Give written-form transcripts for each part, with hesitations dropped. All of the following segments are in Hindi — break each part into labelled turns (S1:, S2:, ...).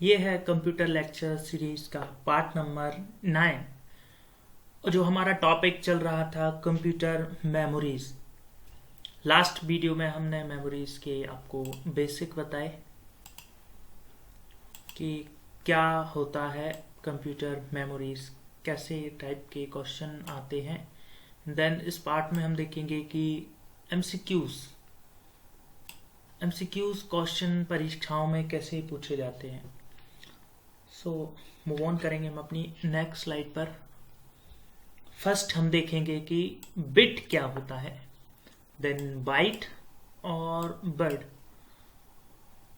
S1: ये है कंप्यूटर लेक्चर सीरीज का पार्ट नंबर 9 और जो हमारा टॉपिक चल रहा था कंप्यूटर मेमोरीज। लास्ट वीडियो में हमने मेमोरीज के आपको बेसिक बताए कि क्या होता है कंप्यूटर मेमोरीज, कैसे टाइप के क्वेश्चन आते हैं। देन इस पार्ट में हम देखेंगे कि एमसीक्यूज एमसीक्यूज क्वेश्चन परीक्षाओं में कैसे पूछे जाते हैं। सो मूव ऑन करेंगे हम अपनी नेक्स्ट स्लाइड पर। फर्स्ट हम देखेंगे कि बिट क्या होता है, देन बाइट और वर्ड।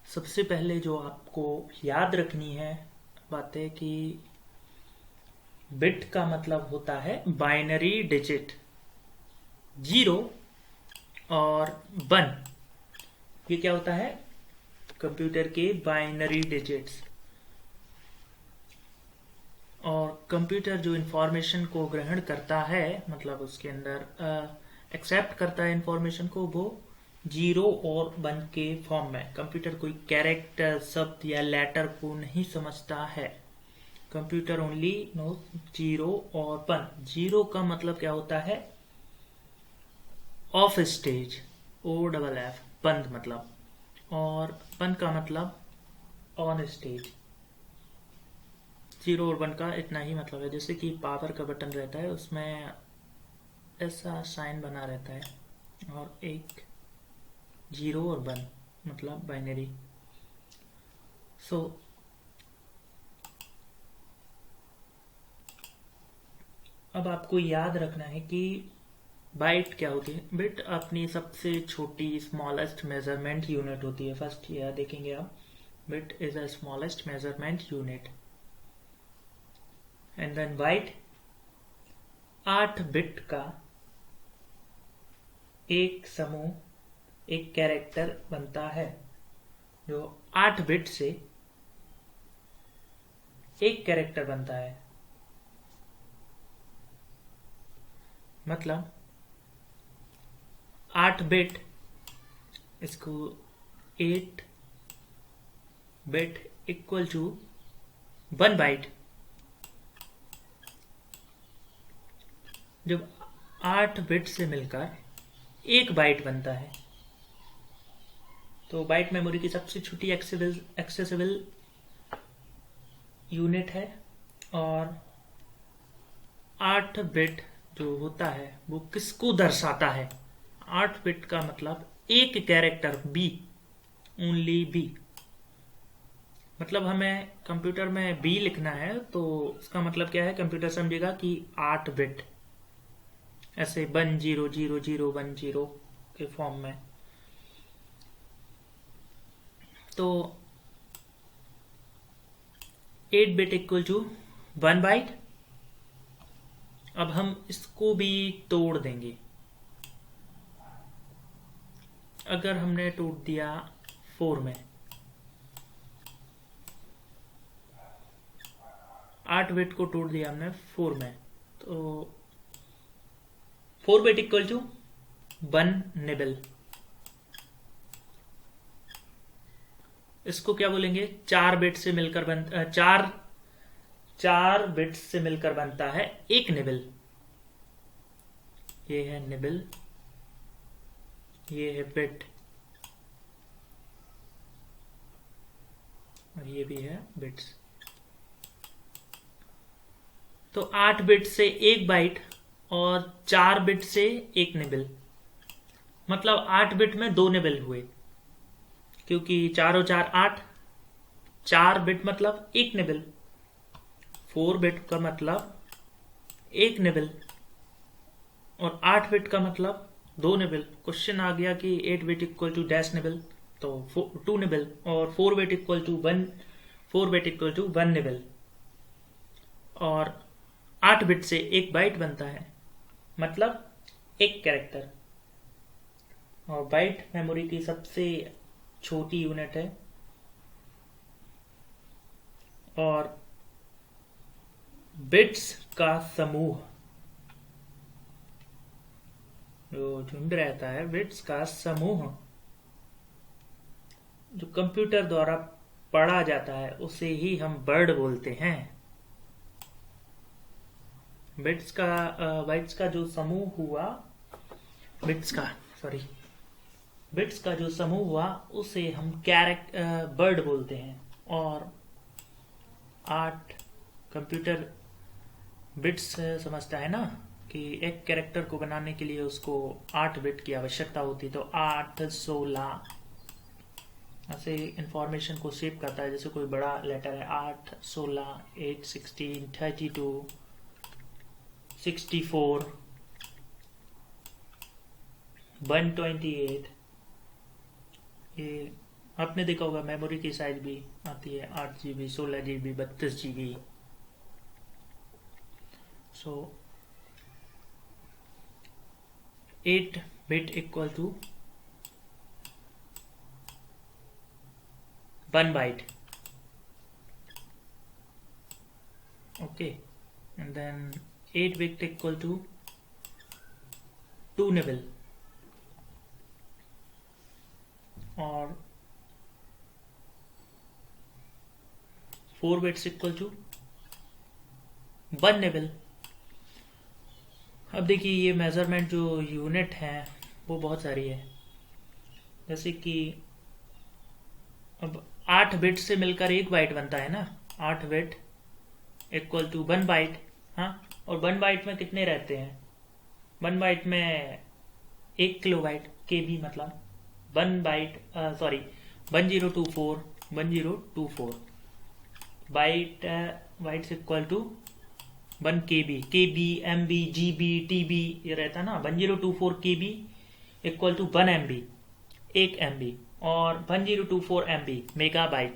S1: सबसे पहले जो आपको याद रखनी है बात है कि बिट का मतलब होता है बाइनरी डिजिट, 0 और 1। ये क्या होता है? कंप्यूटर के बाइनरी डिजिट्स। और कंप्यूटर जो इंफॉर्मेशन को ग्रहण करता है, मतलब उसके अंदर एक्सेप्ट करता है इंफॉर्मेशन को, वो 0 और 1 के फॉर्म में। कंप्यूटर कोई कैरेक्टर, शब्द या लेटर को नहीं समझता है। कंप्यूटर ओनली नो 0 और 1। 0 का मतलब क्या होता है? ऑफ स्टेज, OFF, बंद मतलब। और 1 का मतलब ऑन स्टेज। 0 और 1 का इतना ही मतलब है। जैसे कि पावर का बटन रहता है, उसमें ऐसा साइन बना रहता है और एक 0 और 1 मतलब बाइनरी। सो अब आपको याद रखना है कि बाइट क्या होती है। बिट अपनी सबसे छोटी स्मॉलेस्ट मेजरमेंट यूनिट होती है। फर्स्ट यह देखेंगे आप, bit is a smallest measurement unit. And then byte 8 bit का एक समूह, एक कैरेक्टर बनता है, जो 8 बिट से एक कैरेक्टर बनता है। मतलब 8 बिट, इसको 8 बिट इक्वल टू 1 बाइट। जब 8 बिट से मिलकर एक बाइट बनता है, तो बाइट मेमोरी की सबसे छोटी एक्सेसिबल यूनिट है। और 8 बिट जो होता है वो किसको दर्शाता है? 8 बिट का मतलब एक कैरेक्टर बी, ओनली बी। मतलब हमें कंप्यूटर में बी लिखना है तो उसका मतलब क्या है? कंप्यूटर समझेगा कि 8 बिट, ऐसे 100010 के फॉर्म में। तो 8 बिट इक्वल टू 1 बाइट। अब हम इसको भी तोड़ देंगे। अगर हमने तोड़ दिया 4 में, 8 बिट को तोड़ दिया हमने 4 में, तो 4 बिट इक्वल टू 1 निबल। इसको क्या बोलेंगे? 4 बिट से मिलकर चार बिट से मिलकर बनता है एक निबल। ये है निबल, ये है बिट, और ये भी है बिट्स। तो 8 बिट से एक बाइट और 4 बिट से एक निबल, मतलब 8 बिट में 2 निबल हुए, क्योंकि 4 और 4 8। 4 बिट मतलब एक निबल, 4 बिट का मतलब एक निबल, और 8 बिट का मतलब 2 निबल। क्वेश्चन आ गया कि 8 bit equal to dash nibble, तो 2 निबल। और 4 bit equal to 1, 4 bit equal to 1 nibble. और 8 बिट से एक बाइट बनता है, मतलब एक कैरेक्टर। और बाइट मेमोरी की सबसे छोटी यूनिट है। और बिट्स का समूह, जो झुंड रहता है, बिट्स का समूह, जो कंप्यूटर द्वारा पढ़ा जाता है उसे ही हम वर्ड बोलते हैं। बिट्स का बाइट्स का जो समूह हुआ बिट्स का सॉरी बिट्स का जो समूह हुआ उसे हम वर्ड बोलते हैं। और 8 कंप्यूटर बिट्स समझता है ना कि एक कैरेक्टर को बनाने के लिए उसको 8 बिट की आवश्यकता होती, तो 8 16 ऐसे इंफॉर्मेशन को सेव करता है। जैसे कोई बड़ा लेटर है 8 16 8 16 32 64 128। ये आपने देखा होगा मेमोरी की साइज भी आती है 8 GB 16 GB 32 GB। So 8 bit equal to 1 byte. Okay, and then 8 bit equal to 2 nibble, or 4 bits equal to 1 nibble। अब देखिए ये मेजरमेंट जो यूनिट है वो बहुत सारी है। जैसे कि अब 8 बिट से मिलकर 1 बाइट बनता है ना, 8 बिट इक्वल टू 1 बाइट। हाँ, और 1 बाइट में कितने रहते हैं? 1 बाइट में 1 किलोबाइट KB, मतलब 1 byte 1024 bytes equal to 1 KB MB GB TB ये रहता ना। 1024 KB equal to 1 MB 1 MB, और 1024 MB megabyte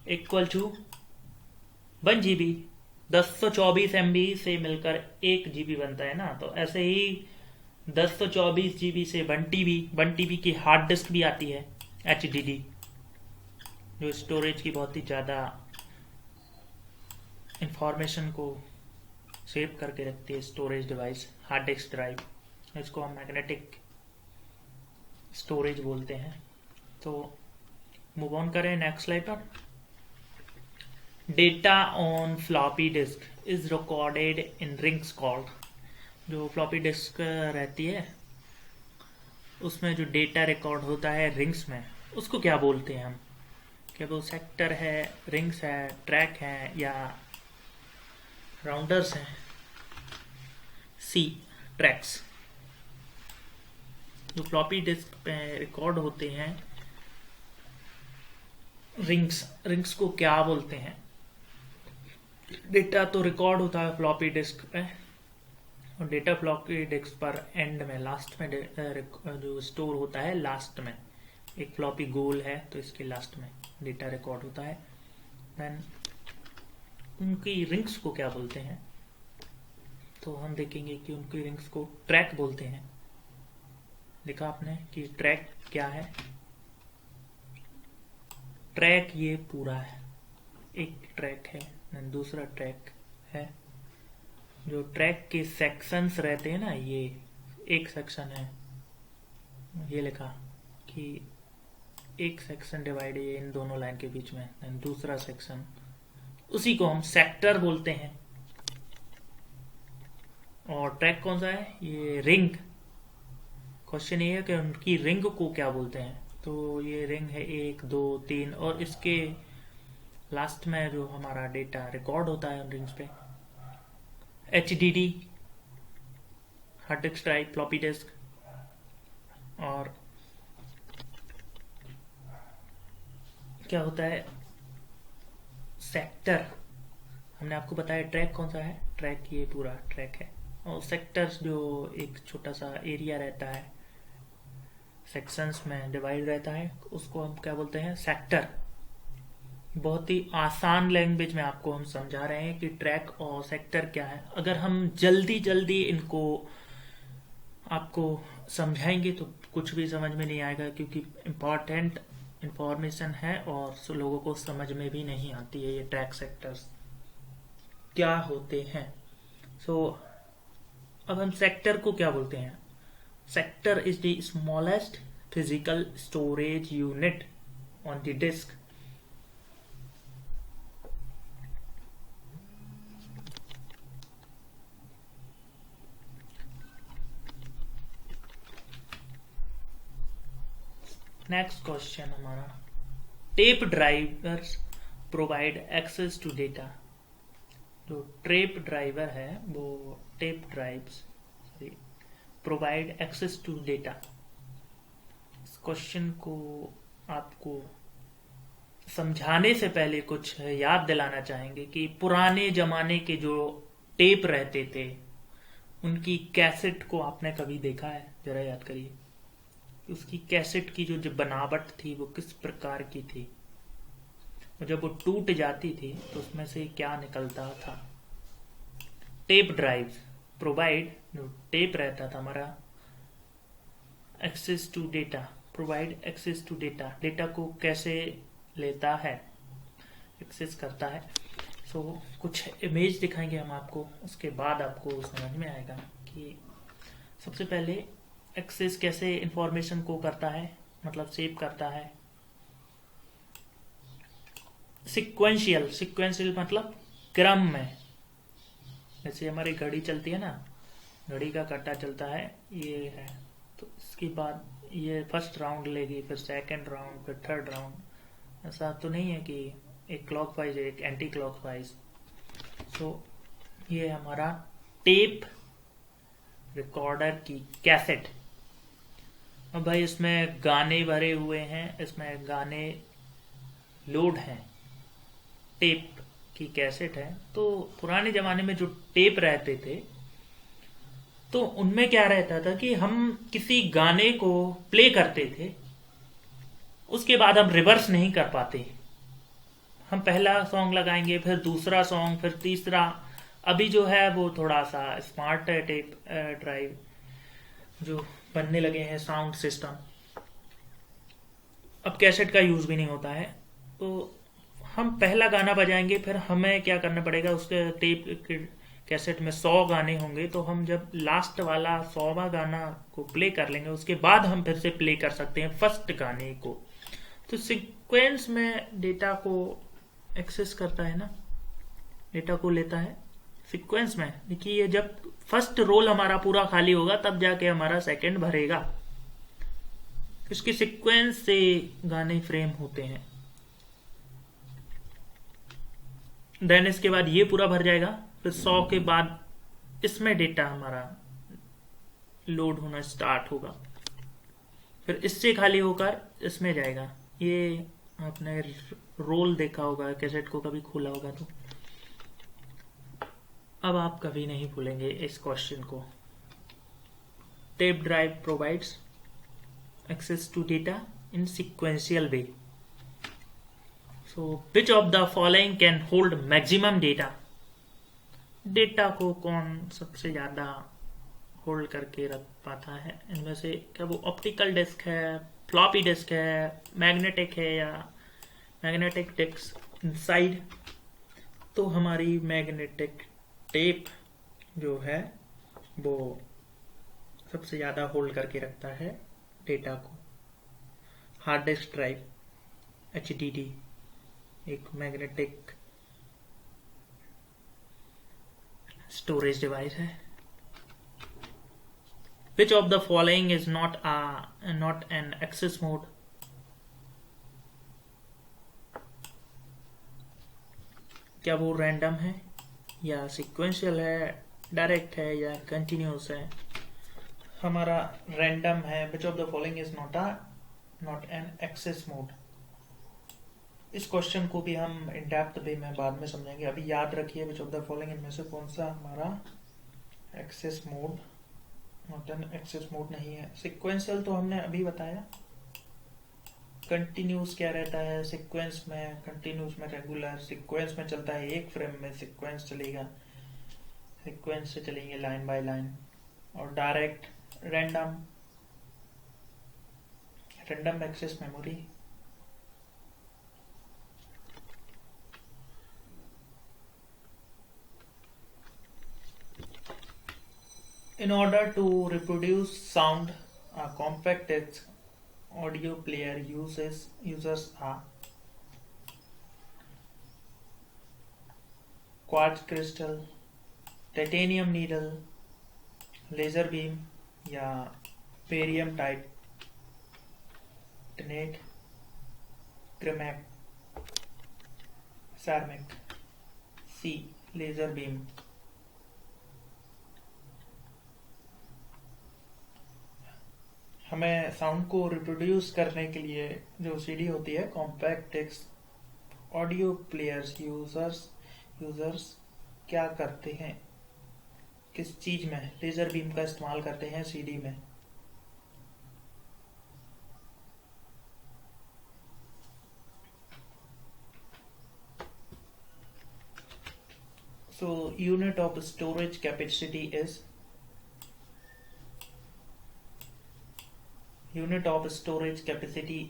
S1: equal to 1 GB। 1024 MB से मिलकर 1 GB बनता है ना। तो ऐसे ही 1024 GB से 1 TB की हार्ड डिस्क भी आती है, HDD, जो स्टोरेज की बहुत ही ज़्यादा इंफॉर्मेशन को सेव करके रखती है। Storage device hard disk drive, इसको हम मैग्नेटिक स्टोरेज बोलते हैं। तो मूव ऑन करें नेक्स्ट स्लाइड पर। Data on floppy disk is recorded in rings called. जो फ्लॉपी डिस्क रहती है उसमें जो डेटा रिकॉर्ड होता है रिंग्स में, उसको क्या बोलते हैं हम? क्या वो सेक्टर है, रिंग्स है, ट्रैक है, या राउंडर्स हैं? सी, ट्रैक्स। जो फ्लॉपी डिस्क पे रिकॉर्ड होते हैं रिंग्स को क्या बोलते हैं? डेटा तो रिकॉर्ड होता है फ्लॉपी डिस्क पे, और डेटा फ्लॉपी डिस्क पर एंड में लास्ट में जो स्टोर होता है लास्ट में। एक फ्लॉपी गोल है तो इसके लास्ट में डेटा रिकॉर्ड होता है। देन उनकी रिंग्स को क्या बोलते हैं? तो हम देखेंगे कि उनकी रिंग्स को ट्रैक बोलते हैं। देखा आपने कि ट्रैक क्या है? ट्रैक ये पूरा है, एक ट्रैक है, दूसरा ट्रैक है। जो ट्रैक के सेक्शंस रहते हैं ना, ये एक सेक्शन है, ये लिखा कि एक सेक्शन डिवाइड है इन दोनों लाइन के बीच में, दूसरा सेक्शन, उसी को हम सेक्टर बोलते हैं। और ट्रैक कौन सा है? ये रिंग। क्वेश्चन ये है कि उनकी रिंग को क्या बोलते हैं। तो ये रिंग है 1 2 3, और इसके लास्ट में जो हमारा डेटा रिकॉर्ड होता है उन रिंग्स पे, HDD hard disk drive, floppy disk. और क्या होता है? सेक्टर। हमने आपको बताया ट्रैक कौन सा है, ट्रैक ये पूरा ट्रैक है। और सेक्टर्स जो एक छोटा सा एरिया रहता है, सेक्शंस में डिवाइड रहता है, उसको हम क्या बोलते हैं? सेक्टर। बहुत ही आसान लैंग्वेज में आपको हम समझा रहे हैं कि ट्रैक और सेक्टर क्या है। अगर हम जल्दी जल्दी इनको आपको समझाएंगे तो कुछ भी समझ में नहीं आएगा, क्योंकि इम्पॉर्टेंट इंफॉर्मेशन है और लोगों को समझ में भी नहीं आती है ये ट्रैक सेक्टर्स क्या होते हैं। अब हम सेक्टर को क्या बोलते हैं? Sector is the smallest physical storage unit on the disk. Next question हमारा, tape drivers provide access to data. जो टेप ड्राइवर है वो tape drives provide access to data. इस क्वेश्चन को आपको समझाने से पहले कुछ याद दिलाना चाहेंगे कि पुराने जमाने के जो टेप रहते थे उनकी कैसेट को आपने कभी देखा है? जरा याद करिए उसकी कैसेट की जो बनावट थी वो किस प्रकार की थी, और जब वो टूट जाती थी तो उसमें से क्या निकलता था। टेप ड्राइव प्रोवाइड, जो टेप रहता था हमारा, access to data, provide access to data, data को कैसे लेता है, एक्सेस करता है। सो कुछ इमेज दिखाएंगे हम आपको, उसके बाद आपको समझ में आएगा कि सबसे पहले एक्सेस कैसे इंफॉर्मेशन को करता है, मतलब सेव करता है। सिक्वेंशियल, सिक्वेंशियल मतलब क्रम में। जैसे हमारी घड़ी चलती है ना, घड़ी का कट्टा चलता है, ये है, तो इसके बाद ये फर्स्ट राउंड लेगी, फिर सेकंड राउंड, फिर थर्ड राउंड। ऐसा तो नहीं है कि एक क्लॉकवाइज एक एंटी क्लॉकवाइज। तो ये हमारा टेप रिकॉर्डर की कैसेट। अब भाई इसमें गाने भरे हुए हैं, इसमें गाने लोड हैं, टेप की कैसेट है। तो पुराने जमाने में जो टेप रहते थे तो उनमें क्या रहता था कि हम किसी गाने को प्ले करते थे, उसके बाद हम रिवर्स नहीं कर पाते। हम पहला सॉन्ग लगाएंगे, फिर दूसरा सॉन्ग, फिर तीसरा। अभी जो है वो थोड़ा सा स्मार्ट है, टेप ड्राइव जो बनने लगे हैं, साउंड सिस्टम। अब कैसेट का यूज भी नहीं होता है, तो हम पहला गाना बजाएंगे, फिर हमें क्या करना पड़ेगा, उसके टेप कैसेट में 100 गाने होंगे, तो हम जब लास्ट वाला 100वां गाना को प्ले कर लेंगे, उसके बाद हम फिर से प्ले कर सकते हैं फर्स्ट गाने को। तो सीक्वेंस में डेटा को एक्सेस करता है ना, डेटा को लेता है सीक्वेंस में। देखिए जब फर्स्ट रोल हमारा पूरा खाली होगा तब जाके हमारा सेकंड भरेगा। इसकी सीक्वेंस से गाने फ्रेम होते हैं। देन इसके बाद ये पूरा भर जाएगा, फिर 100 के बाद इसमें डेटा हमारा लोड होना स्टार्ट होगा, फिर इससे खाली होकर इसमें जाएगा। ये आपने रोल देखा होगा, कैसेट को कभी खोला होगा तो। अब आप कभी नहीं भूलेंगे इस क्वेश्चन को। Tape drive provides access to data in sequential way. So which of the following can hold maximum data. Data को कौन सबसे ज्यादा होल्ड करके रख पाता है इनमें से? क्या वो ऑप्टिकल डिस्क है, फ्लॉपी डिस्क है, मैग्नेटिक है, या मैग्नेटिक डिस्क इनसाइड? तो हमारी मैग्नेटिक टेप जो है वो सबसे ज्यादा होल्ड करके रखता है डेटा को। हार्ड डिस्क ड्राइव, HDD, एक मैग्नेटिक स्टोरेज डिवाइस है। Which of the following is not an access mode? क्या वो रैंडम है, या सिक्वेंशियल है, डायरेक्ट है, या कंटिन्यूस है? हमारा रैंडम है। Which of the following is not an access mode? इस क्वेश्चन को भी हम इन डेप्थ वे में बाद में समझेंगे। अभी याद रखिए which of the following इनमें से कौन सा हमारा access mode, not an access mode नहीं है। सिक्वेंशियल तो हमने अभी बताया। कंटिन्यूस क्या रहता है सीक्वेंस में? कंटिन्यूस में रेगुलर सीक्वेंस में चलता है, एक फ्रेम में सीक्वेंस चलेगा, सीक्वेंस से चलेंगे लाइन बाय लाइन। और direct random, random access memory. In order to reproduce sound, a compact disc audio player users are quartz crystal, titanium needle, laser beam या barium titanate, ceramic, C laser beam। हमें साउंड को रिप्रोड्यूस करने के लिए जो सीडी होती है, compact disc audio players users क्या करते हैं, किस चीज में लेजर बीम का इस्तेमाल करते हैं सीडी में। So unit of storage capacity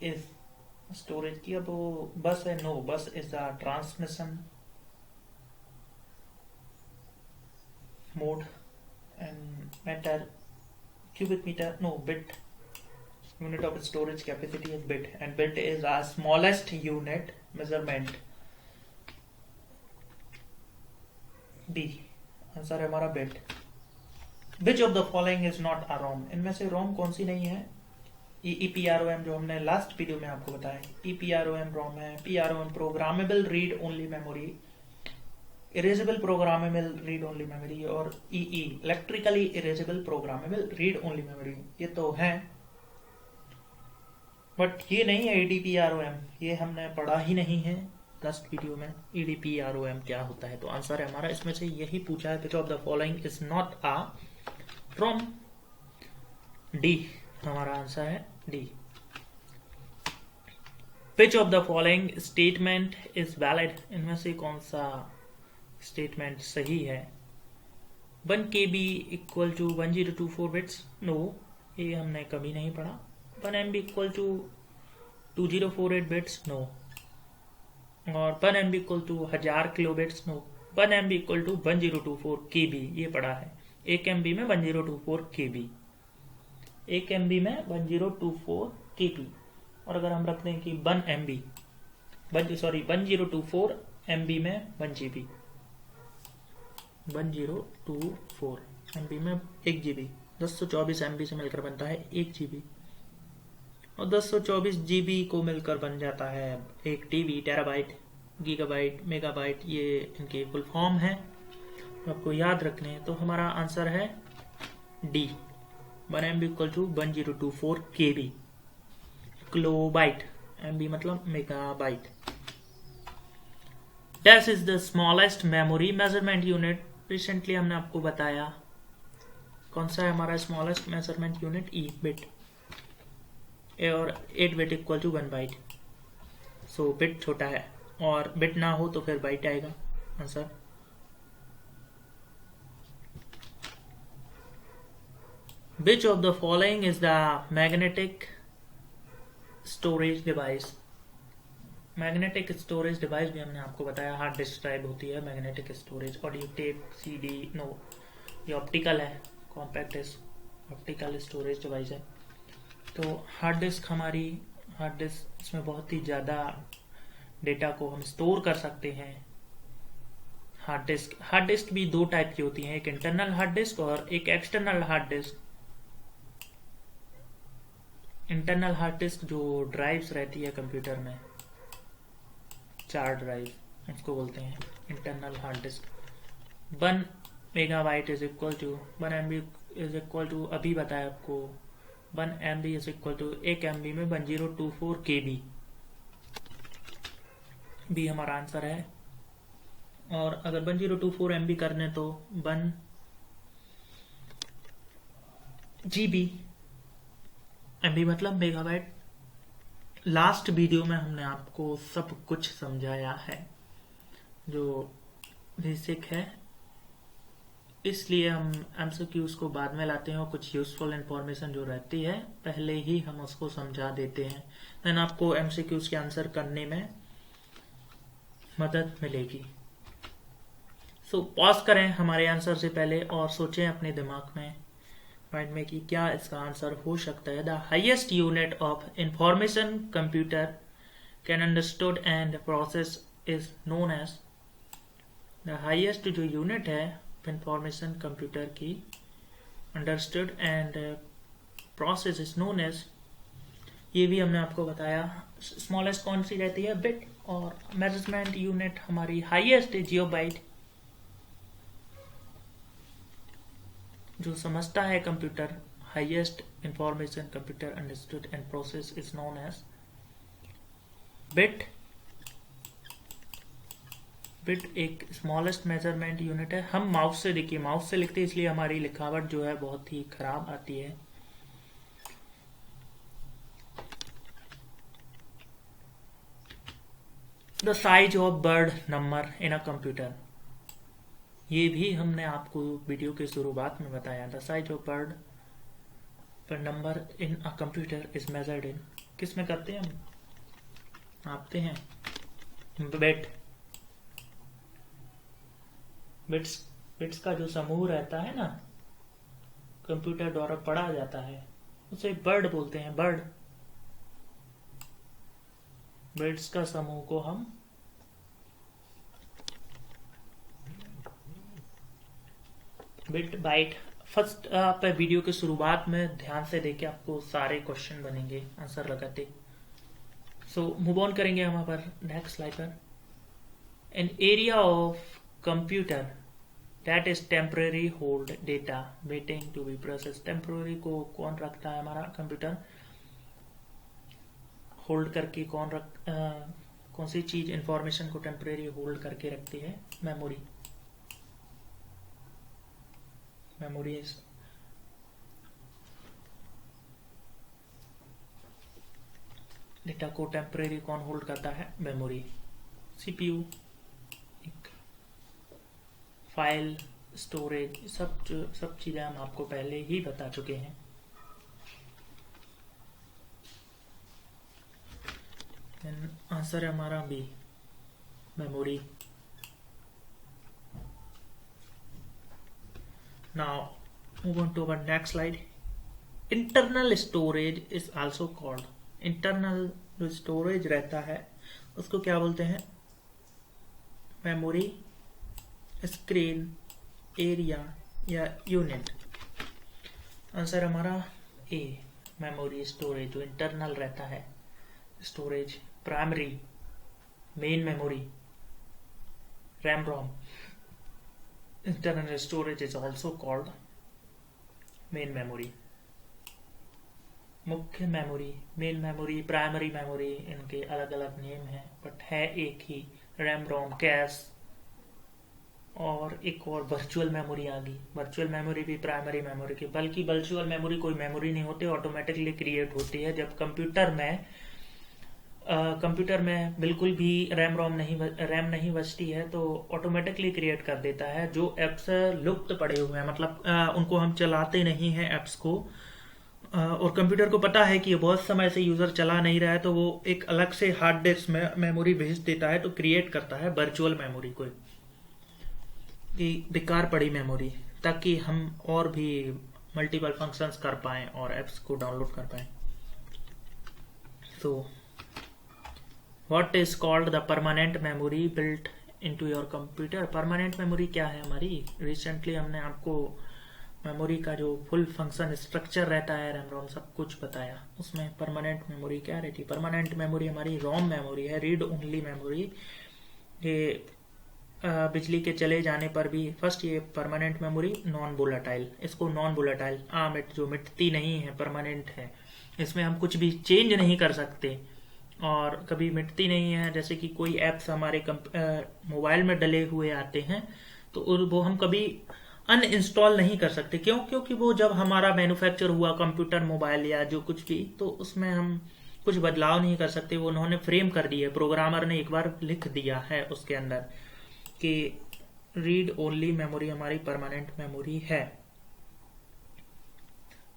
S1: is storage की अब वो बस है, no bus is the transmission mode and meter cubic meter, no bit। unit of storage capacity is bit and bit is the smallest unit measurement। B answer है हमारा bit. Which of the following is not a ROM? इनमें से रोम कौन सी नहीं है? EPROM जो हमने लास्ट वीडियो में आपको बताया, EPROM रोम है। PROM programmable read only memory, erasable programmable read only memory, और EE electrically erasable programmable read only memory. ये तो है बट ये नहीं है EDPROM, ये हमने पढ़ा ही नहीं है लास्ट वीडियो में EDPROM क्या होता है। तो आंसर है हमारा इसमें से यही पूछा है, which of the following is not a ROM. D हमारा आंसर है D. Which of the following statement is valid, इनमें से कौन सा स्टेटमेंट सही है। 1 KB equal to 1024 bits, no ये हमने कभी नहीं पढ़ा। 1 MB equal to 2048 bits, no. और 1 MB equal to 1000 kilo bits, no. 1 MB equal to 1024 KB, ये पढ़ा है। 1 MB में 1024 KB, 1 MB में 1024 KB। और अगर हम रखते हैं कि 1024 MB में 1 GB, 1024 MB में 1 GB, 1024 MB से मिलकर बनता है 1 GB, और 1024 GB को मिलकर बन जाता है 1 TB, टेराबाइट, गीगाबाइट, मेगाबाइट, ये इनके फुल फॉर्म है, तो आपको याद रखने हैं। तो हमारा आंसर है D, 1 MB equal to 1024 KB। Kilobyte, MB मतलब megabyte. Dash is the smallest memory measurement unit, recently हमने आपको बताया कौन सा है हमारा smallest measurement unit, E bit, और 8 bit equal to 1 byte. So bit छोटा है और बिट ना हो तो फिर बाइट आएगा answer. Which of the following is the magnetic storage device? Magnetic storage device भी हमने आपको बताया, हार्ड डिस्क ड्राइव होती है magnetic storage. Audio tape, CD, no, ये ऑप्टिकल है, compact disc optical storage device है। तो हार्ड डिस्क इसमें बहुत ही ज़्यादा डेटा को हम स्टोर कर सकते हैं। हार्ड डिस्क भी 2 टाइप की होती हैं, एक इंटरनल हार्ड डिस्क और एक external hard disk. Internal hard disk जो ड्राइव्स रहती है कंप्यूटर में, 4 ड्राइव, उसको बोलते हैं internal hard disk. 1 megabyte is equal to 1 MB is equal to, अभी बताया आपको, 1 MB is equal to 1 MB में 1024 KB, भी हमारा आंसर है। और अगर 1024 MB करने तो 1 GB, MB मतलब मेगाबाइट। लास्ट वीडियो में हमने आपको सब कुछ समझाया है जो बेसिक है, इसलिए हम MCQs को बाद में लाते हैं और कुछ यूजफुल इंफॉर्मेशन जो रहती है पहले ही हम उसको समझा देते हैं, देन आपको MCQs के आंसर करने में मदद मिलेगी। सो पॉज करें हमारे आंसर से पहले और सोचें अपने दिमाग में माइंड में कि क्या इसका आंसर हो सकता है। The highest unit of information computer can understood and process is known as. The highest जो यूनिट है इंफॉर्मेशन कंप्यूटर की understood and process is known as, ये भी हमने आपको बताया। स्मॉलेस्ट कौन सी रहती है, बिट, और मेजरमेंट यूनिट हमारी हाईएस्ट है जियोबाइट। जो समझता है computer, highest information computer understood and process is known as bit. Bit एक स्मॉलेस्ट मेजरमेंट यूनिट है। हम माउस से, देखिए माउस से लिखते हैं इसलिए हमारी लिखावट जो है बहुत ही खराब आती है। The size of bird number in a computer, ये भी हमने आपको वीडियो के शुरुआत में बताया। द साइज ऑफ बर्ड पर number in a computer is measured इन, किस में करते हैं हम, नापते हैं, बिट। बिट्स का जो समूह रहता है ना कंप्यूटर द्वारा पढ़ा जाता है उसे बर्ड बोलते हैं, बर्ड। बिट्स का समूह को हम बिट, बाइट। फर्स्ट आप वीडियो के शुरुआत में ध्यान से देखे, आपको सारे क्वेश्चन बनेंगे आंसर लगाते। सो मूव ऑन करेंगे हम पर नेक्स्ट स्लाइड पर। An area of computer that is temporary hold data waiting to be process. Temporary को कौन रखता है, हमारा कंप्यूटर होल्ड करके कौन सी चीज इंफॉर्मेशन को टेम्पररी होल्ड करके रखती है, मेमोरी। मेमोरी डेटा को टेम्पररी कौन होल्ड करता है, मेमोरी। सीपीयू, फाइल स्टोरेज, सब चीजें हम आपको पहले ही बता चुके हैं। आंसर है हमारा B, memory. Now move on to our next slide. Internal storage is also called, internal जो स्टोरेज रहता है उसको क्या बोलते हैं, मेमोरी, स्क्रीन, एरिया या यूनिट। आंसर हमारा ए, मेमोरी स्टोरेज जो इंटरनल रहता है storage. Primary, main memory, RAM ROM. Internal storage is also called main memory. मुख्य memory, main memory, primary memory, इनके अलग अलग नेम हैं बट है एक ही, रैम रोम, कैश। और एक और वर्चुअल मेमोरी आ गई। वर्चुअल मेमोरी भी प्राइमरी मेमोरी की, बल्कि वर्चुअल मेमोरी कोई मेमोरी नहीं होती, ऑटोमेटिकली क्रिएट होती है जब कंप्यूटर में बिल्कुल भी रैम नहीं बचती है तो ऑटोमेटिकली क्रिएट कर देता है। जो एप्स लुप्त पड़े हुए हैं, मतलब उनको हम चलाते नहीं हैं एप्स को, और कंप्यूटर को पता है कि ये बहुत समय से यूजर चला नहीं रहा है, तो वो एक अलग से हार्ड डिस्क में मेमोरी भेज देता है, तो क्रिएट करता है वर्चुअल मेमोरी को, कि बेकार पड़ी मेमोरी, ताकि हम और भी मल्टीपल फंक्शंस कर पाएं और एप्स को डाउनलोड कर पाएं। तो what is called the permanent memory built into your computer. Permanent memory क्या है हमारी, रिसेंटली हमने आपको मेमोरी का जो फुल फंक्शन स्ट्रक्चर रहता है, रैम रोम, सब कुछ बताया। उसमें परमानेंट मेमोरी क्या रहती है, परमानेंट मेमोरी हमारी रोम मेमोरी है, रीड ओनली मेमोरी। ये बिजली के चले जाने पर भी, फर्स्ट ये परमानेंट मेमोरी नॉन वोलेटाइल, इसको नॉन वोलेटाइल, जो मिटती नहीं है, परमानेंट है, इसमें हम कुछ भी चेंज नहीं कर सकते और कभी मिटती नहीं है। जैसे कि कोई एप्स हमारे मोबाइल में डले हुए आते हैं तो वो हम कभी अनइंस्टॉल नहीं कर सकते। क्यों? क्योंकि वो जब हमारा मैन्युफैक्चर हुआ कंप्यूटर, मोबाइल या जो कुछ भी, तो उसमें हम कुछ बदलाव नहीं कर सकते, वो उन्होंने फ्रेम कर दिया, प्रोग्रामर ने एक बार लिख दिया है उसके अंदर कि रीड ओनली मेमोरी हमारी परमानेंट मेमोरी है,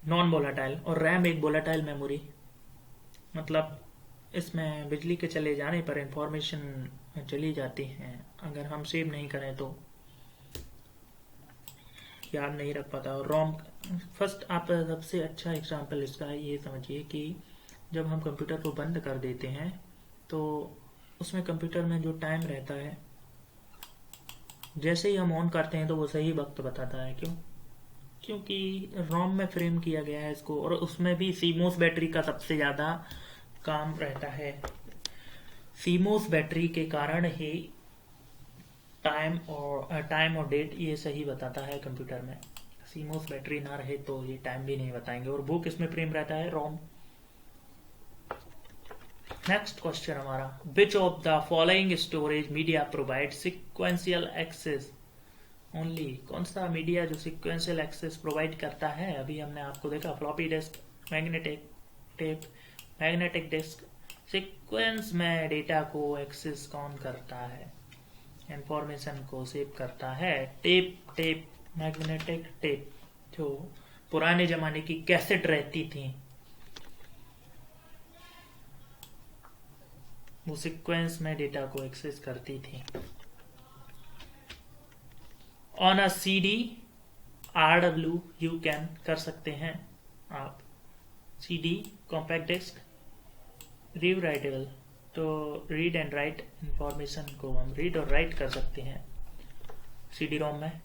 S1: नॉन वोलेटाइल। और रैम एक वोलेटाइल मेमोरी, मतलब इसमें बिजली के चले जाने पर इंफॉर्मेशन चली जाती है, अगर हम सेव नहीं करें तो। याद नहीं रख पाता। और रोम, फर्स्ट आप सबसे अच्छा एग्जांपल इसका ये समझिए कि जब हम कंप्यूटर को बंद कर देते हैं तो उसमें कंप्यूटर में जो टाइम रहता है, जैसे ही हम ऑन करते हैं तो वो सही वक्त बताता है। क्यों? क्योंकि रोम में फ्रेम किया गया है इसको, और उसमें भी सीमोस बैटरी का सबसे ज़्यादा काम रहता है। सीमोस बैटरी के कारण ही टाइम और डेट ये सही बताता है कंप्यूटर में। सीमोस बैटरी ना रहे तो ये टाइम भी नहीं बताएंगे। और वो किसमें फ्रेम रहता है? रोम। नेक्स्ट क्वेश्चन हमारा, which of the following storage media provide sequential access only? कौन सा मीडिया जो सिक्वेंशियल एक्सेस प्रोवाइड करता है? अभी हमने आपको देखा, floppy disk, magnetic tape, magnetic disk. Sequence में डेटा को एक्सेस कौन करता है? इंफॉर्मेशन को सेव करता है टेप, मैग्नेटिक टेप, जो पुराने जमाने की कैसेट रहती थी, वो सीक्वेंस में डेटा को एक्सेस करती थी। On a CD RW you can कर सकते हैं आप। CD compact disc read writable, तो रीड एंड राइट इंफॉर्मेशन को हम रीड और राइट कर सकते हैं CD रोम में।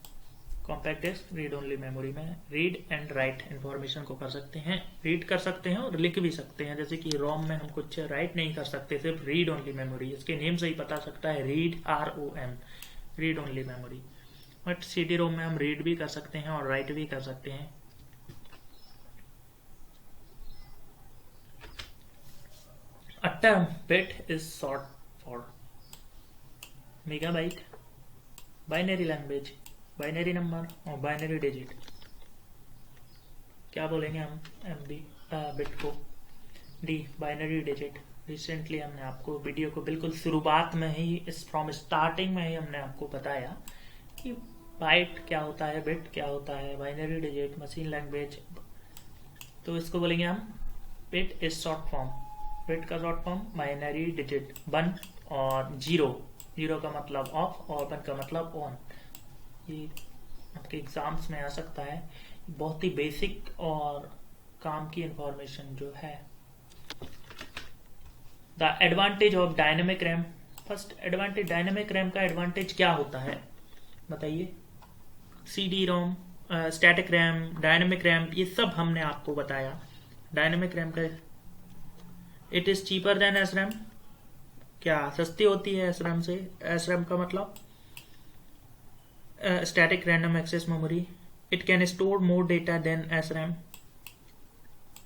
S1: Compact disc read only memory में रीड एंड राइट इंफॉर्मेशन को कर सकते हैं, रीड कर सकते हैं और लिख भी सकते हैं। जैसे कि रोम में हम कुछ राइट नहीं कर सकते, सिर्फ रीड ओनली मेमोरी। इसके नेम से ही पता सकता है, read ROM, read only memory. But CD ROM में हम रीड भी कर सकते हैं और राइट भी कर सकते हैं। A term bit is short for megabyte, binary language, binary number और बाइनरी डिजिट। क्या बोलेंगे हम MB बिट को? D binary digit. रिसेंटली हमने आपको वीडियो को बिल्कुल शुरुआत में ही, फ्रॉम स्टार्टिंग में ही हमने आपको बताया कि बाइट क्या होता है, बिट क्या होता है, बाइनरी डिजिट, मशीन लैंग्वेज। तो इसको बोलेंगे हम bit is short form. Bit का शॉर्ट फॉर्म बाइनरी डिजिट, 1 और 0। 0 का मतलब ऑफ और 1 का मतलब ऑन। ये आपके एग्जाम्स में आ सकता है। बहुत ही बेसिक और काम की इंफॉर्मेशन जो है। The advantage of dynamic RAM. First advantage, dynamic RAM का एडवांटेज क्या होता है बताइए? CD रोम, स्टैटिक रैम, डायनेमिक रैम, ये सब हमने आपको बताया। डायनेमिक रैम का, it is cheaper than SRAM। क्या सस्ती होती है SRAM से? SRAM का मतलब static random access memory. It can store more data than SRAM,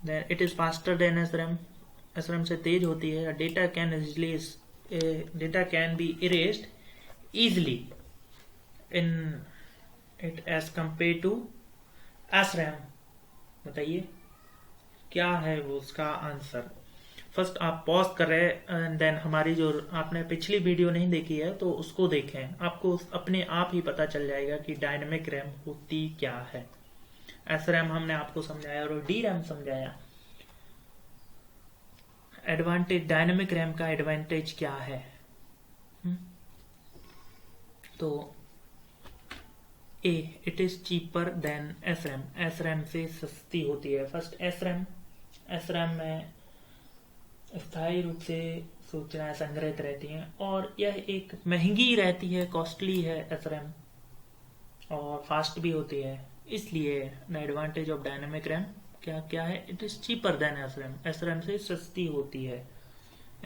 S1: then it is faster than SRAM। SRAM से तेज होती है। Data can be erased easily in it as compared to SRAM। बताइए क्या है वो उसका आंसर? फर्स्ट आप पॉज कर रहे हैं, देन हमारी जो आपने पिछली वीडियो नहीं देखी है तो उसको देखें, आपको अपने आप ही पता चल जाएगा कि डायनेमिक रैम होती क्या है। SRAM हमने आपको समझाया और DRAM समझाया। एडवांटेज, डायनेमिक रैम का एडवांटेज क्या है? तो it is cheaper than SRAM। SRAM से सस्ती होती है। फर्स्ट SRAM में स्थायी रूप से सूचनाएं संग्रहित रहती हैं और यह एक महंगी रहती है, कॉस्टली है SRAM, और फास्ट भी होती है। इसलिए the advantage of dynamic RAM क्या है? It is cheaper than SRAM। SRAM से सस्ती होती है।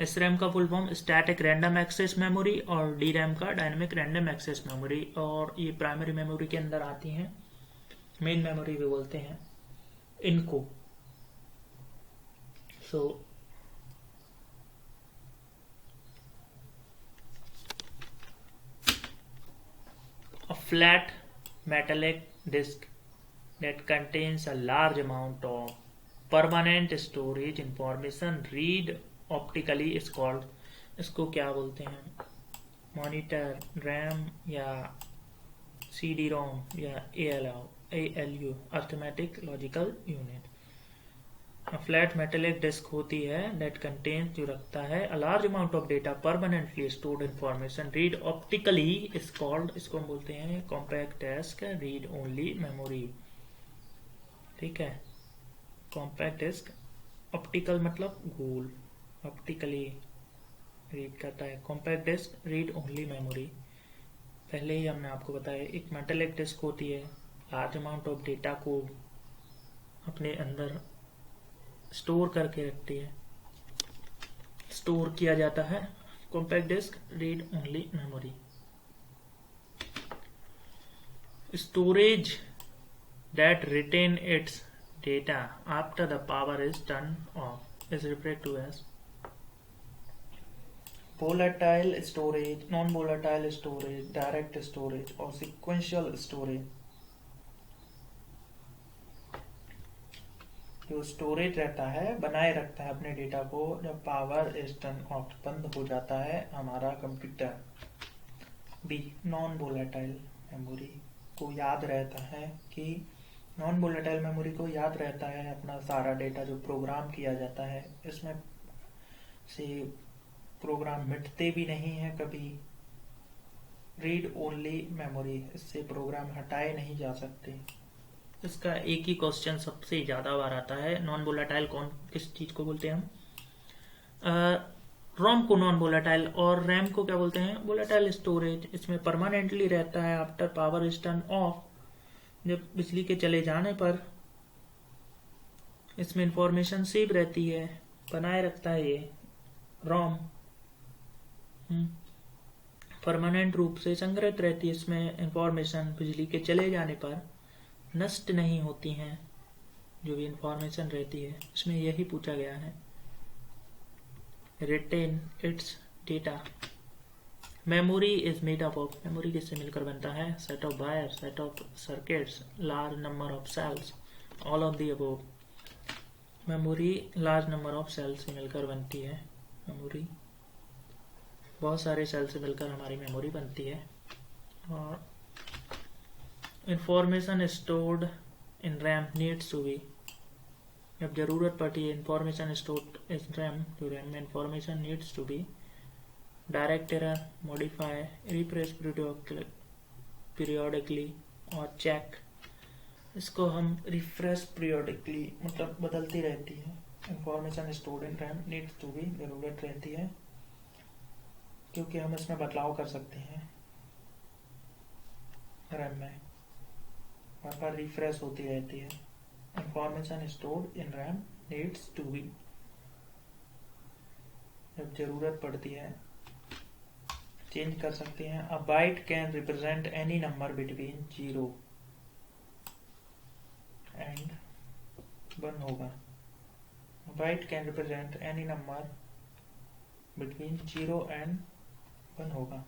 S1: SRAM का full form static random access memory और DRAM का डायनेमिक रैंडम एक्सेस मेमोरी। और ये प्राइमरी मेमोरी के अंदर आती हैं, मेन मेमोरी भी बोलते हैं इनको। सो a flat metallic disk that contains a large amount of permanent storage information read optically is called, इसको क्या बोलते हैं? मॉनिटर, रैम या CD रोम या ALU arithmetic logical unit. Flat metallic disk होती है दैट कंटेन्स, जो रखता है a large amount of data permanently stored information read optically is called, इसको हम बोलते हैं compact disc read only memory. ठीक है, कॉम्पैक्ट डिस्क, ऑप्टिकल मतलब गोल, ऑप्टिकली रीड करता है, compact disc read only memory. पहले ही हमने आपको बताया एक मेटेलिक डिस्क होती है, लार्ज अमाउंट ऑफ डेटा को अपने अंदर स्टोर करके रखती है, स्टोर किया जाता है। Compact disc read only memory. Storage that retain its data after the power is turn off is referred to as volatile storage, non-volatile storage, direct storage और sequential storage। जो स्टोरेज रहता है बनाए रखता है अपने डेटा को, जब पावर इज टर्न ऑफ बंद हो जाता है हमारा computer. B, non volatile memory को याद रहता है कि नॉन वोलेटाइल मेमोरी को याद रहता है अपना सारा डेटा जो प्रोग्राम किया जाता है, इसमें से प्रोग्राम मिटते भी नहीं है कभी। रीड ओनली मेमोरी, इससे प्रोग्राम हटाए नहीं जा सकते। इसका एक ही क्वेश्चन सबसे ज्यादा बार आता है, नॉन वोलेटाइल कौन किस चीज को बोलते हैं हम? रोम को नॉन वोलेटाइल और रैम को क्या बोलते हैं? Volatile storage. इसमें परमानेंटली रहता है after power is turn of, जब बिजली के चले जाने पर इसमें इंफॉर्मेशन सेव रहती है, बनाए रखता है ये रोम, परमानेंट रूप से संग्रहित रहती है इसमें इंफॉर्मेशन, बिजली के चले जाने पर नष्ट नहीं होती हैं जो भी इंफॉर्मेशन रहती है। इसमें यही पूछा गया है, retain its data. Memory is made up of, memory किससे मिलकर बनता है? Set of wire, set of circuits, large number of cells, all of the above. Memory large number of cells से मिलकर बनती है। मेमोरी बहुत सारे सेल से मिलकर हमारी मेमोरी बनती है। और information stored in RAM needs to be, जब जरूरत पड़ती है इंफॉर्मेशन स्टोर्ड इन रैम, तो रैम में information needs to be direct error, modify, refresh periodically और चेक। इसको हम रिफ्रेश पीरियोडिकली मतलब बदलती रहती है। Information stored in RAM needs to be, जरूरत रहती है क्योंकि हम इसमें बदलाव कर सकते हैं रैम में, वहाँ पर रिफ्रेश होती रहती है। Information stored in RAM needs to be, जब जरूरत पड़ती है चेंज कर सकते हैं। A byte can represent any number between 0 and 1 होगा। Byte can represent any number between 0 and 1 होगा।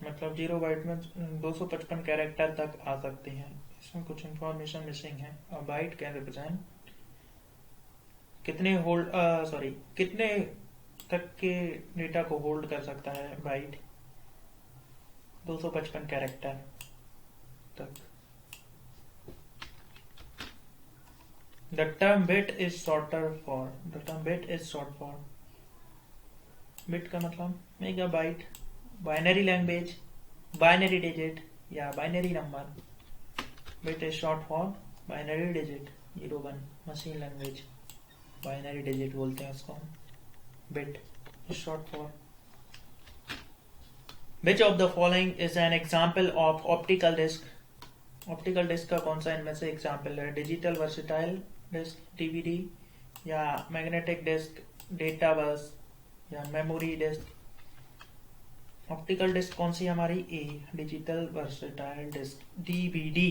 S1: मतलब 0 बाइट में 255 कैरेक्टर तक आ सकते हैं। इसमें कुछ इंफॉर्मेशन मिसिंग है। अ बाइट कैन रिप्रेजेंट कितने तक के डेटा को होल्ड कर सकता है बाइट? 255 कैरेक्टर तक। The term bit is shorter for, the term bit is short for, bit का मतलब megabyte, binary language, binary digit या binary number. Bit is short for binary digit, 0-1। Machine language binary digit बोलते हैं उसको हम। Bit is short for. Which of the following is an example of optical disc? Optical disc का कौन सा इनमें से एग्जाम्पल है? डिजिटल वर्सेटाइल डिस्क, डीवीडी, या मैग्नेटिक डिस्क, डेटा बस, या मेमोरी डिस्क। ऑप्टिकल डिस्क कौन सी हमारी? ए, डिजिटल वर्सेटाइल डिस्क। डीवीडी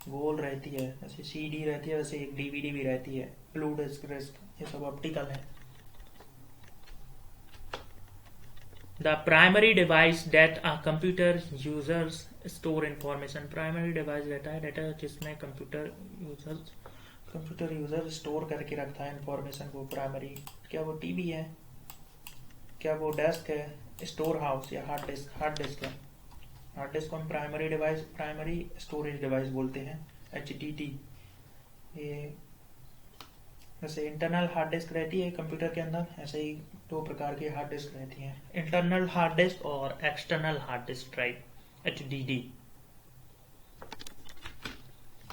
S1: गोल रहती है, जैसे सीडी रहती है वैसे एक डीवीडी भी रहती है। ब्लू डिस्क, ये सब ऑप्टिकल है। The primary device that a computer users store information, primary device रहता है डेटा जिसमें कंप्यूटर यूजर स्टोर करके रखता है इंफॉर्मेशन को। प्राइमरी क्या वो टीवी है, क्या वो डेस्क है, स्टोर हाउस या हार्ड डिस्क है। हार्ड डिस्क को हम प्राइमरी स्टोरेज डिवाइस बोलते हैं, HDD। ये जैसे इंटरनल हार्ड डिस्क रहती है कंप्यूटर के अंदर, ऐसे ही दो प्रकार की हार्ड डिस्क रहती हैं, इंटरनल हार्ड डिस्क और external hard disk drive, HDD।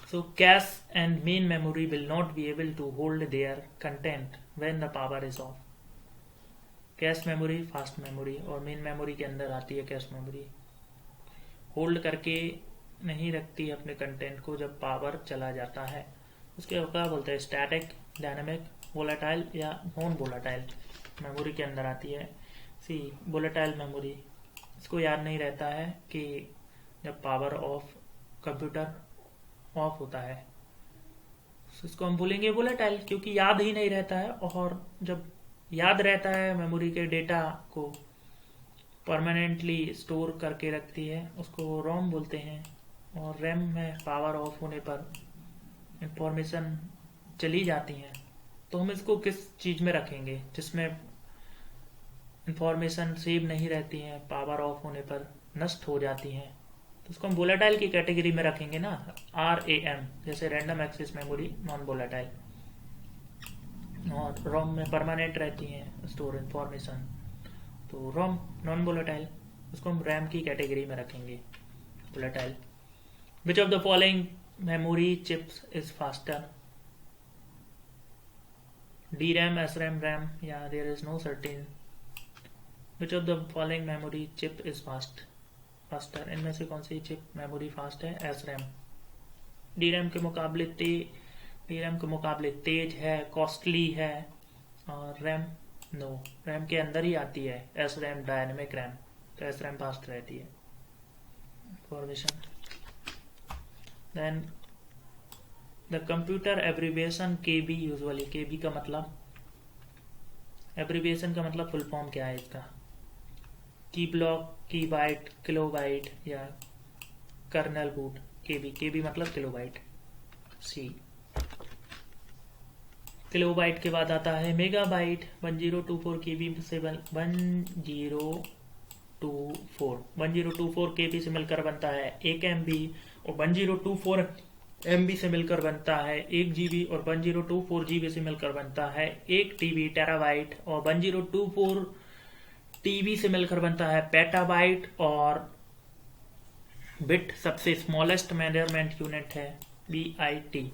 S1: So cache and main memory will not be able to hold their content when the power is off. Cache memory, fast memory और मेन मेमोरी के अंदर आती है कैश मेमोरी, होल्ड करके नहीं रखती अपने कंटेंट को जब पावर चला जाता है। उसके क्या बोलते हैं, स्टैटिक, डायनामिक, वोलेटाइल या नॉन वोलेटाइल मेमोरी के अंदर आती है। वोलेटाइल मेमोरी, इसको याद नहीं रहता है कि जब पावर ऑफ, कंप्यूटर ऑफ होता है, इसको हम बोलेंगे वोलेटाइल, क्योंकि याद ही नहीं रहता है। और जब याद रहता है, मेमोरी के डेटा को परमानेंटली स्टोर करके रखती है, उसको रोम बोलते हैं। और रैम में पावर ऑफ होने पर इंफॉर्मेशन चली जाती है, तो हम इसको किस चीज में रखेंगे जिसमें इंफॉर्मेशन सेव नहीं रहती है, पावर ऑफ होने पर नष्ट हो जाती हैं, तो उसको हम वोलेटाइल की कैटेगरी में रखेंगे ना, RAM, जैसे random access memory, non volatile. और रोम में परमानेंट रहती है स्टोर इंफॉर्मेशन, तो रोम नॉन वोलेटाइल, उसको हम रैम की कैटेगरी में रखेंगे, volatile. Which of the following memory chips is faster, DRAM, SRAM, RAM, या there is no certain. Which of the following memory chip is faster, इनमें से कौन सी चिप मेमोरी फास्ट है, SRAM। DRAM के मुकाबले तेज है, कॉस्टली है। और रैम रैम के अंदर ही आती है, SRAM, डायनेमिक रैम, तो SRAM फास्ट रहती है information. Then the computer abbreviation KB, usually KB का मतलब, एब्रीविएशन का मतलब फुल फॉर्म क्या है इसका, की ब्लॉक, की बाइट, किलोबाइट या कर्नल बूट। KB मतलब किलोबाइट। किलोबाइट के बाद आता है मेगाबाइट, 1024 KB से 1024 KB से मिलकर बनता है 1 MB, और 1024 MB से मिलकर बनता है 1 GB, और 1024 GB से मिलकर बनता है 1 TB, टेराबाइट, और 1024 TB से मिलकर बनता है पेटाबाइट। और बिट सबसे स्मॉलेस्ट मेजरमेंट यूनिट है, BIT।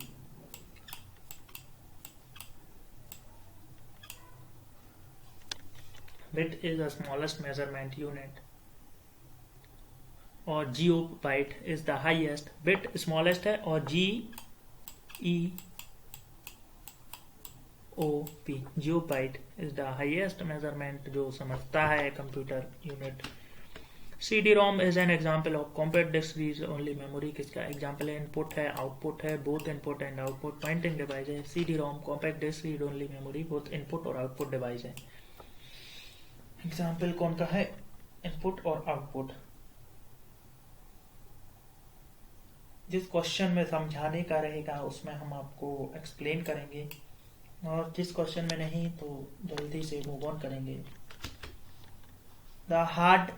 S1: Bit is the smallest measurement unit. और GOByte is the highest, bit smallest है और GOByte is the highest measurement जो समझता है computer unit. CD-ROM is an example of compact disc read only memory, किसका एग्जाम्पल है, इनपुट है, आउटपुट है, both input and output pointing device है। CD-ROM compact disc read only memory, both input और आउटपुट डिवाइस है। एग्जाम्पल कौन का है, इनपुट और आउटपुट। जिस क्वेश्चन में समझाने का रहेगा उसमें हम आपको एक्सप्लेन करेंगे, और जिस क्वेश्चन में नहीं तो जल्दी से मूव ऑन करेंगे। The hard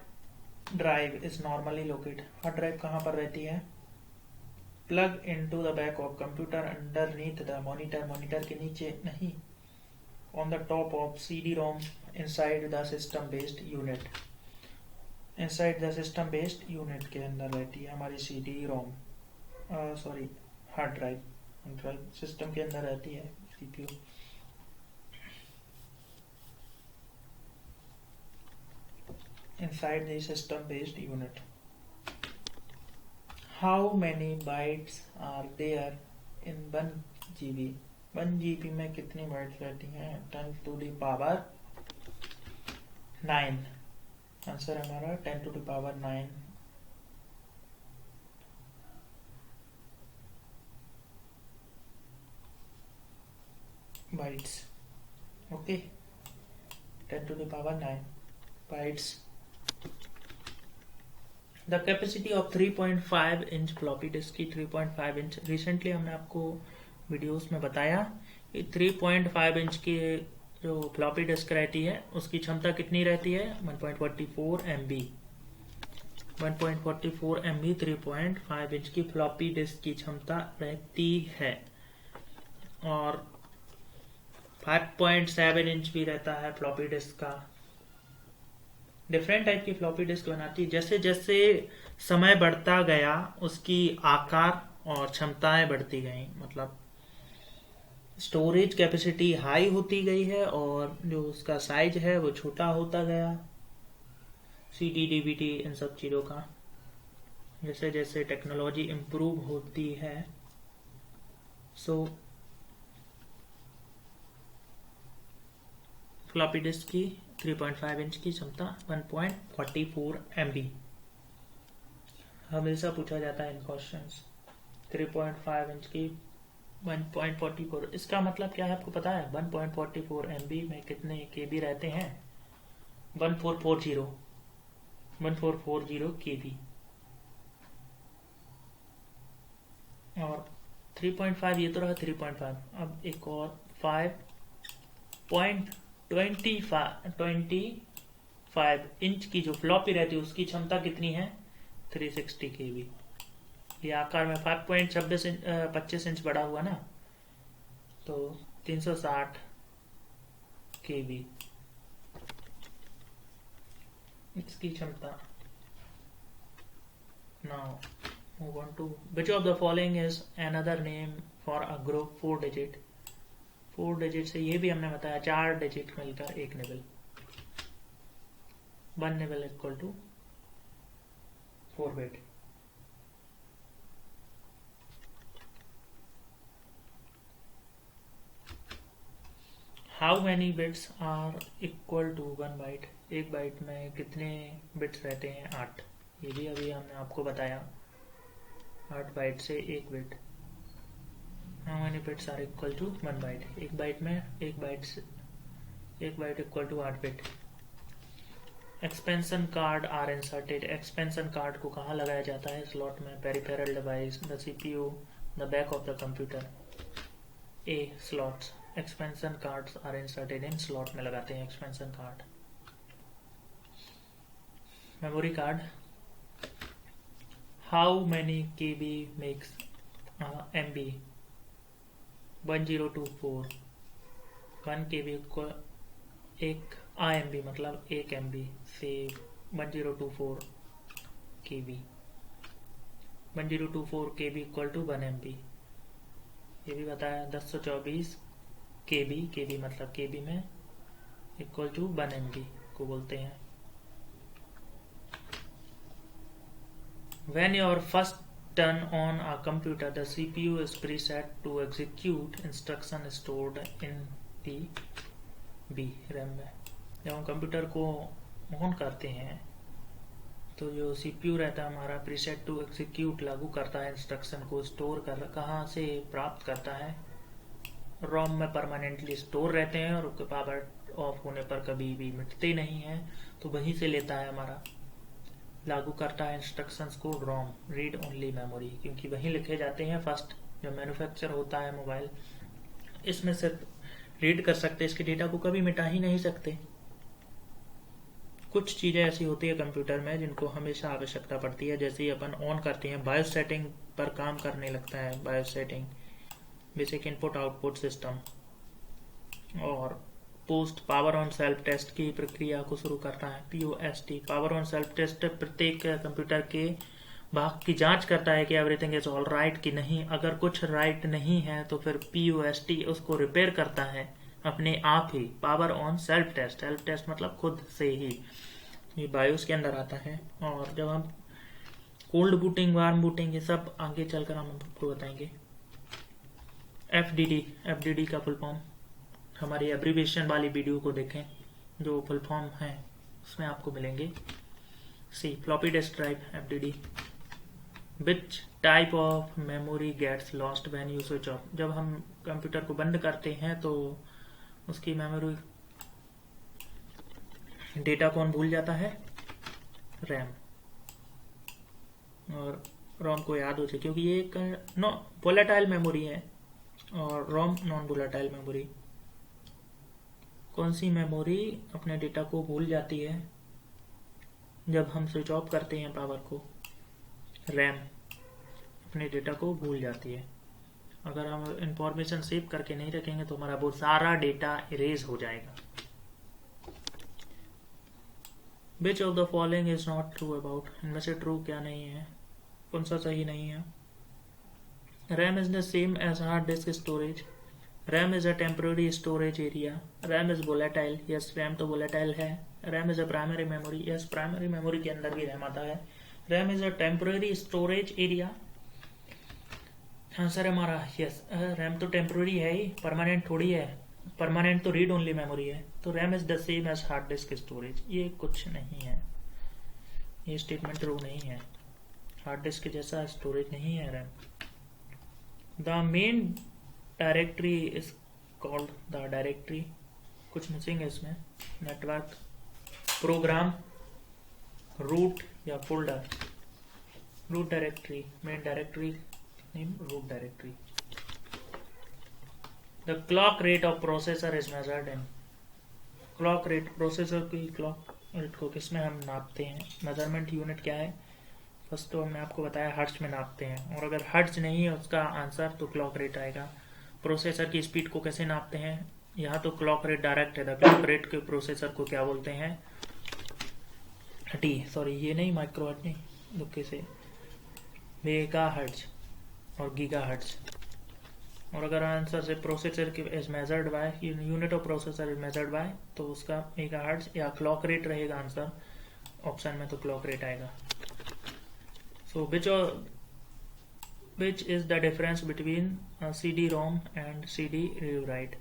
S1: drive is normally located, hard drive कहाँ पर रहती है, plug into the back of computer underneath the monitor, monitor के नीचे नहीं, on the top of CD-ROM, inside the system based unit, inside the system based unit के अंदर रहती है हमारी CD-ROM, हार्ड ड्राइव सिस्टम के अंदर रहती है, CPU। inside the system based unit. How many bytes are there in 1 GB? 1 GB में कितनी बाइट्स रहती हैं, 10 to the power 9। आंसर हमारा 10 to the power 9 bytes। Okay, 10 to the power 9 bytes। The capacity of 3.5 inch floppy disk की, 3.5 इंच रिसेंटली हमने आपको वीडियोस में बताया कि 3.5 इंच की जो फ्लॉपी डिस्क रहती है उसकी क्षमता कितनी रहती है, 1.44 MB। 1.44 MB 3.5 इंच की फ्लॉपी डिस्क की क्षमता रहती है, और 5.7 इंच भी रहता है फ्लॉपी डिस्क का। डिफरेंट टाइप की फ्लॉपी डिस्क बनाती है। जैसे जैसे समय बढ़ता गया उसकी आकार और क्षमताएं बढ़ती गई, मतलब स्टोरेज कैपेसिटी हाई होती गई है और जो उसका साइज है वो छोटा होता गया। CD DVD इन सब चीज़ों का जैसे जैसे टेक्नोलॉजी इम्प्रूव होती है, सो फ्लॉपी डिस्क की 3.5 इंच की क्षमता 1.44 MB हमेशा पूछा जाता है इन क्वेश्चंस। 3.5 इंच की 1.44, इसका मतलब क्या है आपको पता है? 1.44 MB में कितने KB रहते हैं? 1440 KB। और 3.5 ये तो रहा 3.5। अब एक और 5.25 इंच की जो फ्लॉपी रहती है उसकी क्षमता कितनी है? 360 KB। ये आकार में 5.25 इंच बड़ा हुआ ना, तो 360 KB इसकी क्षमता। Now move on to which of the following is another name for a group 4 digit। 4 digit से ये भी हमने बताया 4 डिजिट मिलकर एक nibble, 1 nibble equal to 4 bit. How many bits are equal to 1 byte. एक बाइट में कितने बिट्स रहते हैं? 8। ये भी अभी हमने आपको बताया, 8 बाइट से एक bit. How many bits are equal to 1 byte. एक बाइट में एक byte equal to 8 bit. Expansion card are inserted. Expansion card को कहाँ लगाया जाता है? स्लॉट में। Peripheral device, the CPU, the back of the computer. A slots. Expansion cards are inserted in slot में लगाते हैं expansion card. Memory card. How many KB makes MB? 1024। 1 KB को एक IMB मतलब 1 MB से 1024 KB। 1024 KB equal to 1 MB। ये भी बताया 1024 KB मतलब KB में इक्वल टू 1 MB को बोलते हैं। When your first turn on a computer, the CPU is preset to execute instruction stored in the B RAM में। जब हम कंप्यूटर को ऑन करते हैं तो जो CPU रहता है हमारा प्रीसेट टू एग्जीक्यूट लागू करता है इंस्ट्रक्शन को, स्टोर कर कहाँ से प्राप्त करता है? रोम में परमानेंटली स्टोर रहते हैं और उसके पावर ऑफ होने पर कभी भी मिटते नहीं हैं, तो वहीं से लेता है हमारा, लागू करता है इंस्ट्रक्शंस को रोम, रीड ओनली मेमोरी, क्योंकि वहीं लिखे जाते हैं। फर्स्ट जो मैन्युफैक्चर होता है मोबाइल, इसमें सिर्फ रीड कर सकते, इसके डेटा को कभी मिटा ही नहीं सकते। कुछ चीज़ें ऐसी होती है कंप्यूटर में जिनको हमेशा आवश्यकता पड़ती है, जैसे ही अपन ऑन करते हैं बायोस सेटिंग पर काम करने लगता है। BIOS setting basic input output system, और post power on self test की प्रक्रिया को शुरू करता है। POST power on self test प्रत्येक कंप्यूटर के भाग की जांच करता है कि एवरीथिंग इज ऑल राइट कि नहीं। अगर कुछ राइट नहीं है तो फिर POST उसको रिपेयर करता है अपने आप ही। Power on self test, self test मतलब खुद से ही, ये बायोस के अंदर आता है। और जब हम कोल्ड बूटिंग, वार्म बूटिंग, ये सब आगे चलकर हम आपको बताएंगे। FDD का फुल फॉर्म हमारी एब्रीविएशन वाली वीडियो को देखें, जो फुल फॉर्म है उसमें आपको मिलेंगे। C floppy disk drive FDD। Which type of memory gets lost when you switch off. जब हम कंप्यूटर को बंद करते हैं तो उसकी मेमोरी डेटा कौन भूल जाता है? रैम। और रोम को याद हो जाए, क्योंकि ये एक वोलेटाइल मेमोरी है और रोम नॉन वोलेटाइल मेमोरी। कौन सी मेमोरी अपने डेटा को भूल जाती है? जब हम स्विच ऑफ करते हैं पावर को, रैम अपने डेटा को भूल जाती है। अगर हम इंफॉर्मेशन सेव करके नहीं रखेंगे तो हमारा वो सारा डेटा इरेज हो जाएगा। विच of the following is not true about, इनमें से ट्रू क्या नहीं है, कौन सा सही नहीं है। RAM is the same as hard disk storage, RAM is a temporary storage area, RAM is volatile, yes RAM तो वोलेटाइल है। RAM is a primary memory, yes primary memory के अंदर भी रैम आता है। RAM is a temporary storage area, answer है हमारा यस। रैम तो टेम्पररी है ही, परमानेंट थोड़ी है, परमानेंट तो रीड ओनली मेमोरी है। तो RAM is the same as hard disk storage, ये कुछ नहीं है, ये स्टेटमेंट ट्रू नहीं है। हार्ड डिस्क जैसा स्टोरेज नहीं है RAM. The main directory is called the directory, कुछ मिसिंग है इसमें, नेटवर्क, प्रोग्राम, रूट या folder. Root directory, main directory name root directory. The clock rate of processor is measured in, clock rate, processor की क्लॉक रेट को किसमें हम नापते हैं, मेजरमेंट यूनिट क्या है। फर्स्ट तो हमने आपको बताया हर्ट्ज में नापते हैं, और अगर हर्ट्ज नहीं है उसका आंसर तो क्लॉक रेट आएगा। प्रोसेसर की स्पीड को कैसे नापते हैं, यहाँ तो क्लॉक रेट डायरेक्ट है। क्लॉक रेट के प्रोसेसर को क्या बोलते हैं, सॉरी ये नहीं, माइक्रो हर्ट्ज नहीं, दुखे से मेगा हर्ट्ज और गीगा हर्ट्ज। और अगर आंसर से प्रोसेसर की is measured by, unit of processor is measured by, तो उसका मेगा हर्ट्ज या क्लॉक रेट रहेगा आंसर ऑप्शन में, तो क्लॉक रेट आएगा। सो which is the difference between a CD-ROM and CD rewrite,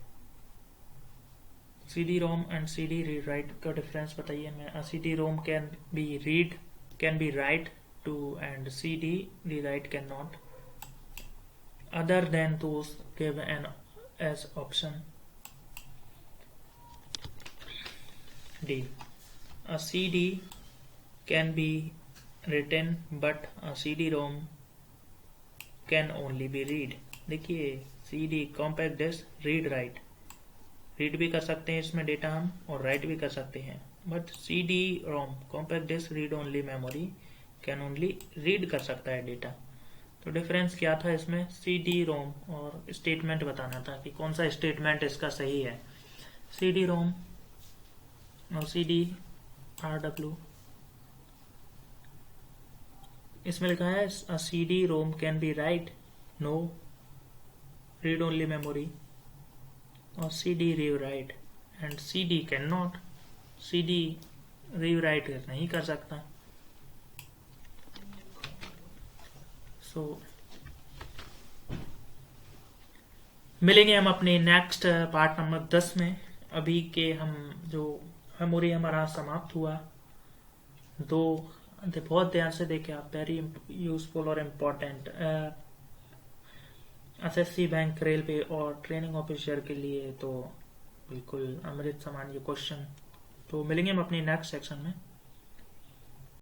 S1: CD-ROM and CD rewrite का डिफरेंस बताइए हमें। a CD-ROM can be read, can be write to, and CD rewrite cannot, other than those given as option D. A CD can be written but a CD-ROM can only be read. देखिए CD compact disc read write, read भी कर सकते हैं इसमें डेटा हम, और राइट भी कर सकते हैं। But CD-ROM compact disc read only memory can only read कर सकता है डेटा। तो डिफरेंस क्या था इसमें, CD-ROM, और स्टेटमेंट बताना था कि कौन सा स्टेटमेंट इसका सही है। CD-ROM और CD-RW, इसमें लिखा है CD-ROM can be write, no, read only memory, और CD rewrite, and CD can not, CD rewrite नहीं कर सकता। सो मिलेंगे हम अपने नेक्स्ट पार्ट नंबर 10 में। अभी के हम जो मेमोरी हमारा समाप्त हुआ, दो बहुत ध्यान से देखें आप, वेरी यूजफुल और इम्पोर्टेंट SSC, बैंक, रेलवे और ट्रेनिंग ऑफिसर के लिए तो बिल्कुल अमृत समान ये क्वेश्चन। तो मिलेंगे हम अपनी नेक्स्ट सेक्शन में।